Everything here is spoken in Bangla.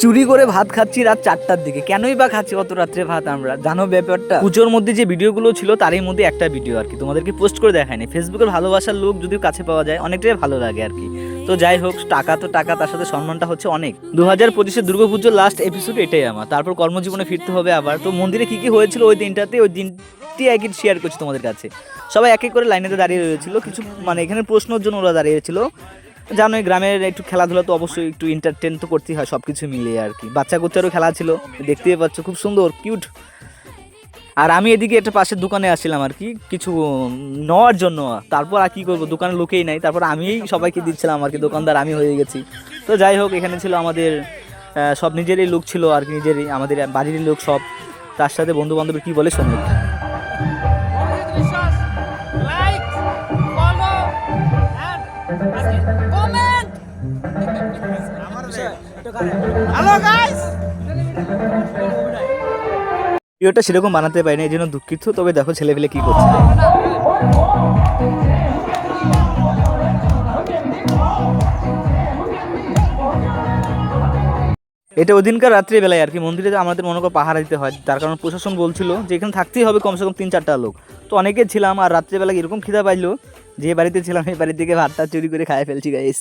চুরি করে ভাত খাচ্ছি রাত 4টার দিকে। কেনই বা খাচ্ছি অত রাত্রে ভাত? আমরা জানো ব্যাপারটা, পুজোর মধ্যে যে ভিডিওগুলো ছিল তারই মধ্যে একটা ভিডিও আর কি তোমাদেরকে পোস্ট করে দেখায়নি। ফেসবুকের ভালোবাসার লোক যদিও কাছে পাওয়া যায় অনেকটাই ভালো লাগে আর কি। তো যাই হোক, টাকা তো টাকা, তার সাথে সম্মানটা হচ্ছে অনেক। 2025-এর দুর্গাপুজোর লাস্ট এপিসোড এটাই আমার। তারপর কর্মজীবনে ফিরতে হবে আবার। তো মন্দিরে কি কি হয়েছিল ওই দিনটাতে, ওই দিনটি একই শেয়ার করছি তোমাদের কাছে। সবাই এক এক করে লাইনেতে দাঁড়িয়ে রয়েছিল, কিছু মানে এখানে প্রশ্নের জন্য ওরা দাঁড়িয়েছিল। জানো গ্রামের একটু খেলাধুলা তো অবশ্যই একটু এন্টারটেন তো করতেই হয়, সব কিছু মিলিয়ে আর কি। বাচ্চা কুচ্চারও খেলা ছিল, দেখতেই পাচ্ছ, খুব সুন্দর কিউট। আর আমি এদিকে একটা পাশের দোকানে আসছিলাম আর কি কিছু নেওয়ার জন্য। তারপর আর কি করবো, দোকানে লোকেই নাই, তারপর আমিই সবাইকে দিচ্ছিলাম আর কি, দোকানদার আমি হয়ে গেছি। তো যাই হোক, এখানে ছিল আমাদের সব নিজেরই লোক ছিল আর কি, নিজেরই আমাদের বাড়ির লোক সব। তার সাথে বন্ধু বান্ধবের কী বলে শোনো। ভিডিওটা সেরকম বানাতে পারিনি, এই জন্য দুঃখিত। তবে দেখো ছেলেপেলে কি করছে। এটা ওদিনকার রাত্রিবেলায় আর কি, মন্দিরে আমাদের মনে করো পাহারা দিতে হয়, তার কারণ প্রশাসন বলছিল যে এখানে থাকতেই হবে কমসে কম 3-4টা লোক। তো অনেকে ছিলাম, আর রাত্রিবেলা এরকম খিদা পাইলো যে বাড়িতে ছিলাম এই বাড়ি থেকে ভাতটা চুরি করে খাই ফেলছি গাইস।